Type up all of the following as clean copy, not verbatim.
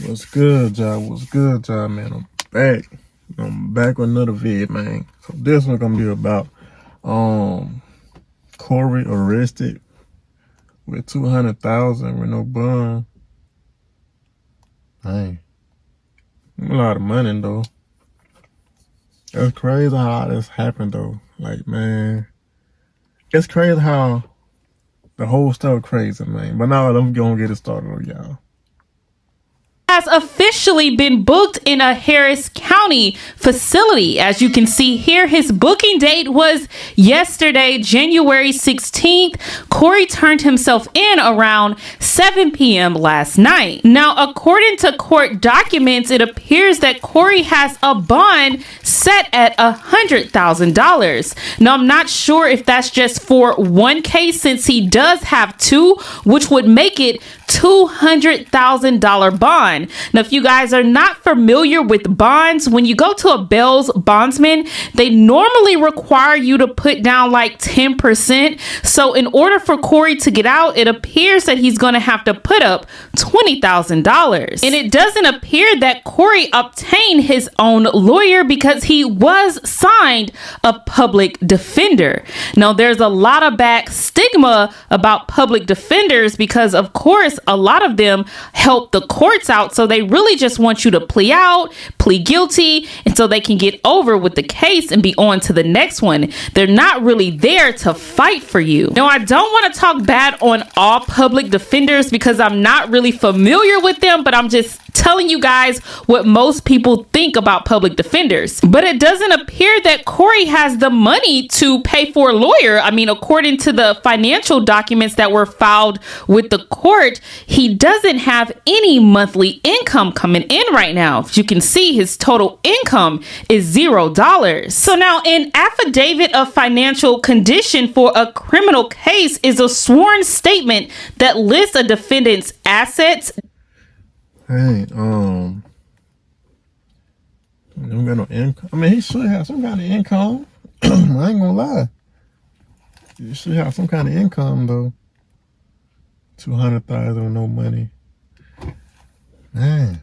What's good, y'all? What's good, y'all, man? I'm back. I'm back with another vid, man. So this one gonna be about Corey arrested with 200,000 with no bond. Dang. A lot of money though. It's crazy how this happened though. Like, man, it's crazy how the whole stuff crazy, man. But now I'm gonna get it started, y'all. Has officially been booked in a Harris County facility. As you can see here, his booking date was yesterday, January 16th. Corey turned himself in around 7 p.m. last night. Now, according to court documents, it appears that Corey has a bond set at $100,000. Now, I'm not sure if that's just for one case, since he does have two, which would make it $200,000 bond. Now, if you guys are not familiar with bonds, when you go to a bail's bondsman, they normally require you to put down like 10%. So in order for Corey to get out, it appears that he's going to have to put up $20,000. And it doesn't appear that Corey obtained his own lawyer because he was signed a public defender. Now, there's a lot of back stigma about public defenders because, of course, a lot of them help the courts out. So they really just want you to plead guilty, and so they can get over with the case and be on to the next one. They're not really there to fight for you. Now, I don't want to talk bad on all public defenders because I'm not really familiar with them, but I'm just telling you guys what most people think about public defenders. But it doesn't appear that Corey has the money to pay for a lawyer. I mean, according to the financial documents that were filed with the court, he doesn't have any monthly income coming in right now. As you can see, his total income is $0. So now, an affidavit of financial condition for a criminal case is a sworn statement that lists a defendant's assets. Hey, don't got no income. I mean, he should have some kind of income. I ain't gonna lie. You should have some kind of income though. 200,000 with no money. Man.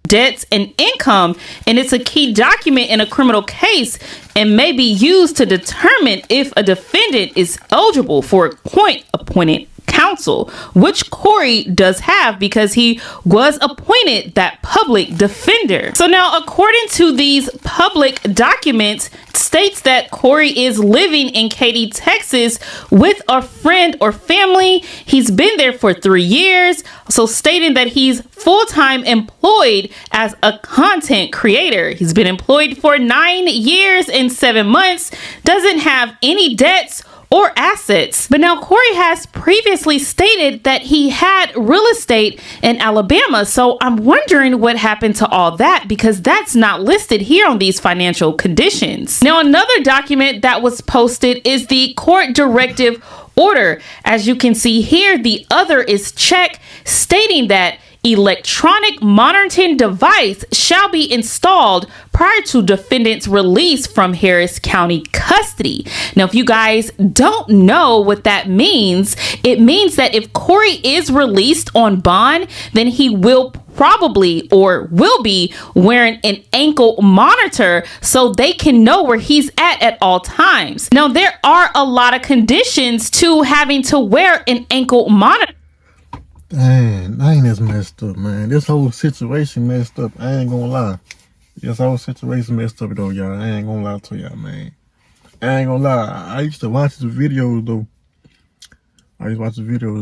Debts and income, and it's a key document in a criminal case and may be used to determine if a defendant is eligible for a court-appointed counsel, which Corey does have because he was appointed that public defender. So now, according to these public documents, it states that Corey is living in Katy, Texas with a friend or family. He's been there for 3 years, so stating that he's full-time employed as a content creator. He's been employed for 9 years and 7 months, doesn't have any debts or assets. But now Corey has previously stated that he had real estate in Alabama. So I'm wondering what happened to all that, because that's not listed here on these financial conditions. Now, another document that was posted is the court directive order. As you can see here, the other is check, stating that electronic monitoring device shall be installed prior to defendant's release from Harris County custody. Now, if you guys don't know what that means, it means that if Corey is released on bond, then he will probably or will be wearing an ankle monitor so they can know where he's at all times. Now, there are a lot of conditions to having to wear an ankle monitor. Dang, that's messed up, man. This whole situation messed up. I ain't gonna lie. This whole situation messed up though, y'all. I ain't gonna lie to y'all, man. I ain't gonna lie. I used to watch the videos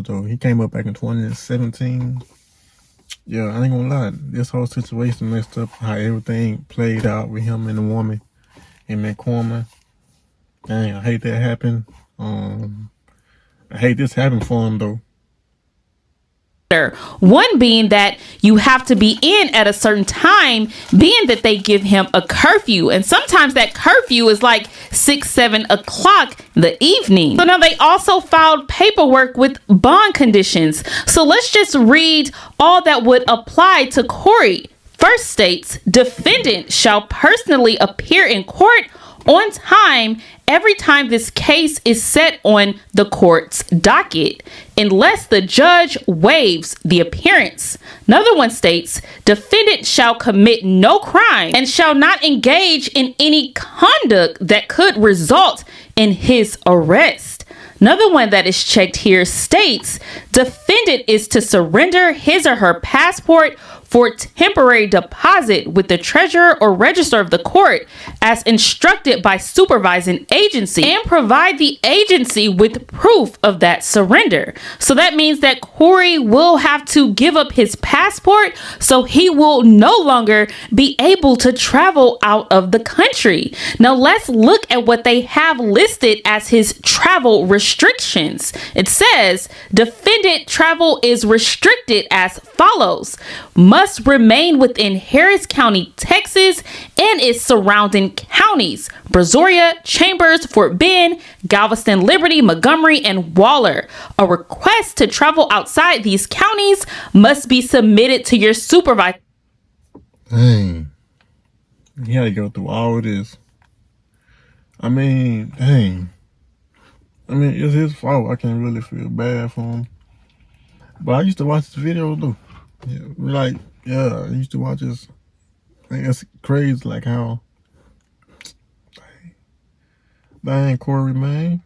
though. He came up back in 2017. Yeah, I ain't gonna lie. This whole situation messed up. How everything played out with him and the woman in that corner. Dang, I hate that happened. I hate this happened for him though. One being that you have to be in at a certain time, being that they give him a curfew, and sometimes that curfew is like 6-7 o'clock in the evening. So now they also filed paperwork with bond conditions. So let's just read all that would apply to Corey. First states, defendant shall personally appear in court on time every time this case is set on the court's docket, unless the judge waives the appearance. Another one states, defendant shall commit no crime and shall not engage in any conduct that could result in his arrest. Another one that is checked here states, defendant is to surrender his or her passport for temporary deposit with the treasurer or register of the court as instructed by supervising agency, and provide the agency with proof of that surrender. So that means that Corey will have to give up his passport, so he will no longer be able to travel out of the country. Now let's look at what they have listed as his travel restrictions. It says defendant travel is restricted as follows: must remain within Harris County, Texas, and its surrounding counties: Brazoria, Chambers, Fort Bend, Galveston, Liberty, Montgomery, and Waller. A request to travel outside these counties must be submitted to your supervisor. Dang. He had to go through all of this. I mean, dang. I mean, it's his fault. I can't really feel bad for him. But I used to watch this video though. Yeah, I used to watch this. Like, it's crazy, like how. Dang, Corey, man.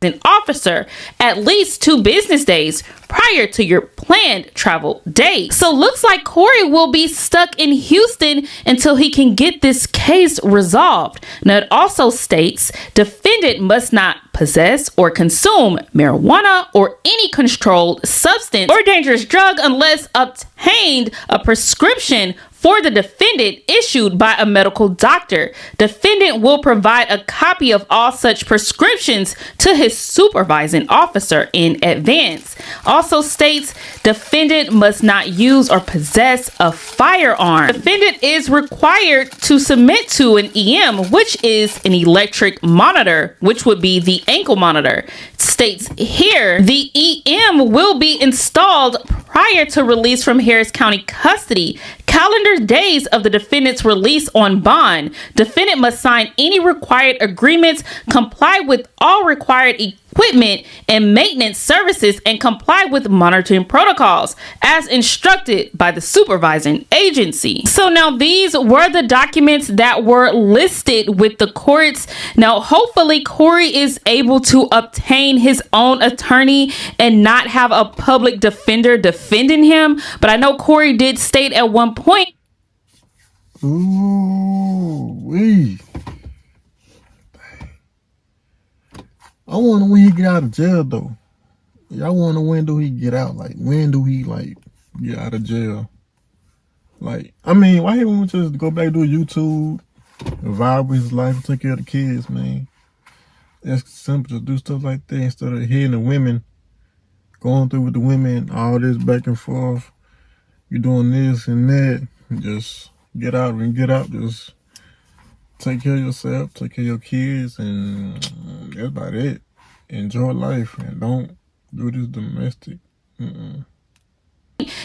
An officer at least 2 business days prior to your planned travel date. So looks like Corey will be stuck in Houston until he can get this case resolved. Now it also states defendant must not possess or consume marijuana or any controlled substance or dangerous drug unless obtained a prescription for the defendant issued by a medical doctor. Defendant will provide a copy of all such prescriptions to his supervising officer in advance. Also states defendant must not use or possess a firearm. Defendant is required to submit to an EM, which is an electric monitor, which would be the ankle monitor. It states here the EM will be installed prior to release from Harris County custody. Calendar days of the defendant's release on bond. Defendant must sign any required agreements, comply with all required equipment and maintenance services, and comply with monitoring protocols as instructed by the supervising agency. So now these were the documents that were listed with the courts. Now hopefully Corey is able to obtain his own attorney and not have a public defender defending him. But I know Corey did state at one point, Ooh-wee. I wonder when he get out of jail though. Yeah, I wonder when do he get out? Like, when do he like get out of jail? Like, I mean, why he won't just go back to YouTube, vibe with his life, and take care of the kids, man? It's simple to do stuff like that instead of hitting the women, going through with the women, all this back and forth. You doing this and that. Just get out and get out. Just take care of yourself, take care of your kids, and that's about it. Enjoy life and don't do this domestic.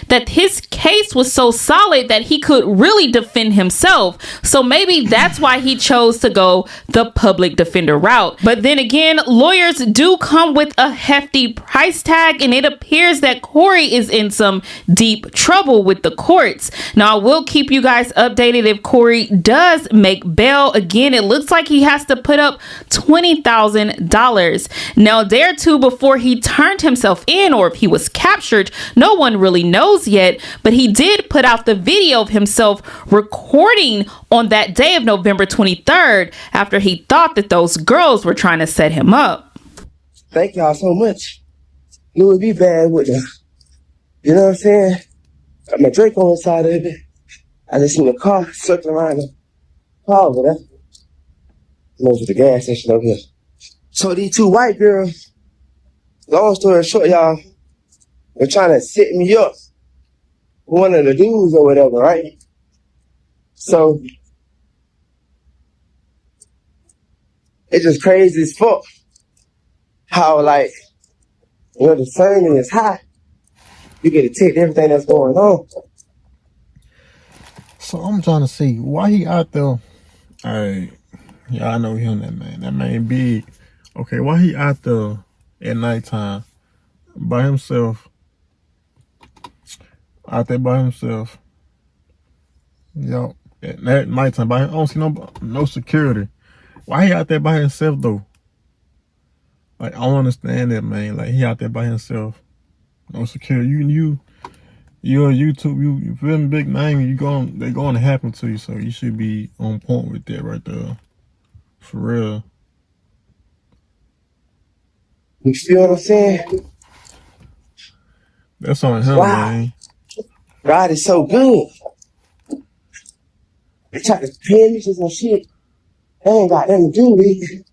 that his case was so solid that he could really defend himself. So maybe that's why he chose to go the public defender route. But then again, lawyers do come with a hefty price tag, and it appears that Corey is in some deep trouble with the courts. Now, I will keep you guys updated if Corey does make bail. Again, it looks like he has to put up $20,000. Now, there too, before he turned himself in or if he was captured, no one really knows yet, but he did put out the video of himself recording on that day of November 23rd after he thought that those girls were trying to set him up. Thank y'all so much. Knew it'd be bad with them. You know what I'm saying? Got my drink on the side of it. I just seen the car circling around the car over there. Over to the gas station over here. So these two white girls, long story short, y'all, they're trying to set me up with one of the dudes or whatever, right? So it's just crazy as fuck how, like, you know, the discernment is high. You get to take everything that's going on. So I'm trying to see why he out there Hey, yeah, I know him, that man. That man big. Okay, why he out there at nighttime by himself? Out there by himself. Yo, at nighttime by him. I don't see no security. Why he out there by himself though? Like, I don't understand that, man. Like, he out there by himself. No security. You're a YouTube, you feel me, big name, they're going to happen to you, so you should be on point with that right there. For real. You feel what I'm saying? That's on him, Wow. man. God is so good. They try to pay me for some shit. They ain't got nothing to do with it.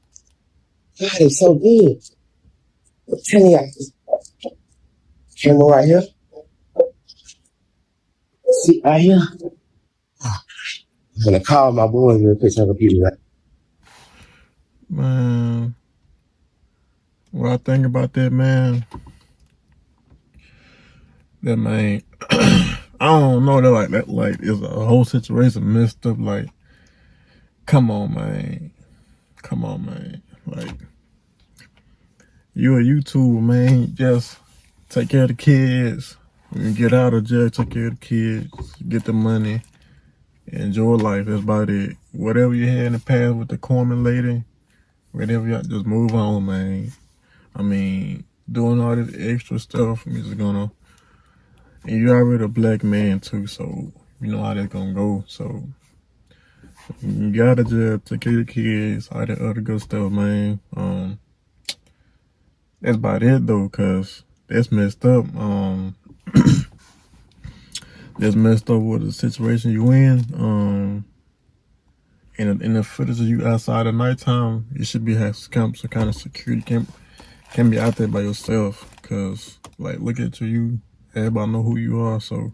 God is so good. I'm telling you, camera right here. See right here. I'm gonna call my boys real quick so I can be right. Man, what I think about that, man, I don't know, that is a whole situation messed up. Like, come on, man. Like, you a YouTuber, man. Just take care of the kids. When you get out of jail, take care of the kids, get the money, enjoy life. That's about it. Whatever you had in the past with the Corman lady, whatever you just move on, man. I mean, doing all this extra stuff is gonna, and you're already a black man too, so you know how that's gonna go. So you gotta just take care of the kids, all that other good stuff, man. That's about it though, cause that's messed up. That's messed up with the situation you in. In the footage of you outside at nighttime, you should have some kind of security. Can't be out there by yourself, cause like, look at you, everybody know who you are, so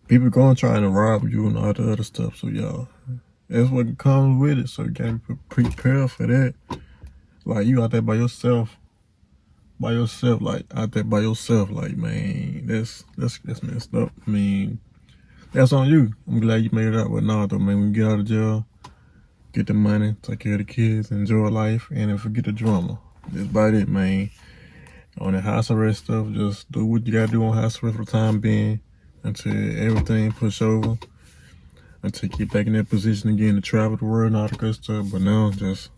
people going trying to rob you and all the other stuff. So y'all, that's what comes with it. So you gotta prepare for that. Like, you out there by yourself, like out there by yourself, like, man, that's messed up. I mean, that's on you. I'm glad you made it out, but nah, though, man, when you get out of jail, get the money, take care of the kids, enjoy life, and then forget the drama. That's about it, man. On the house arrest stuff, just do what you gotta do on house arrest for the time being until everything push over, until you get back in that position again to travel the world and all the good stuff. But now, just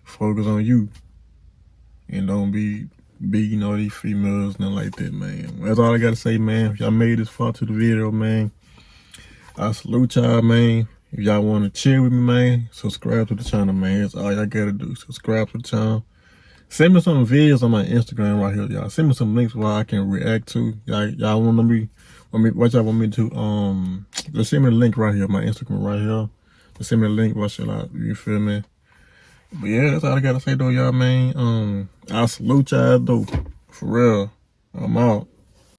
focus on you and don't be beating all these females, nothing like that, man. That's all I gotta say, man. If y'all made this far to the video, man, I salute y'all, man. If y'all want to chill with me, man, subscribe to the channel, man. That's all y'all gotta do. Subscribe to the channel. Send me some videos on my Instagram right here, y'all. Send me some links where I can react to. Y'all want me, what y'all want me to, just send me the link right here, my Instagram right here. Just send me the link, watch it out, you feel me? But yeah, that's all I gotta say though, y'all, man. I salute y'all though, for real. I'm out.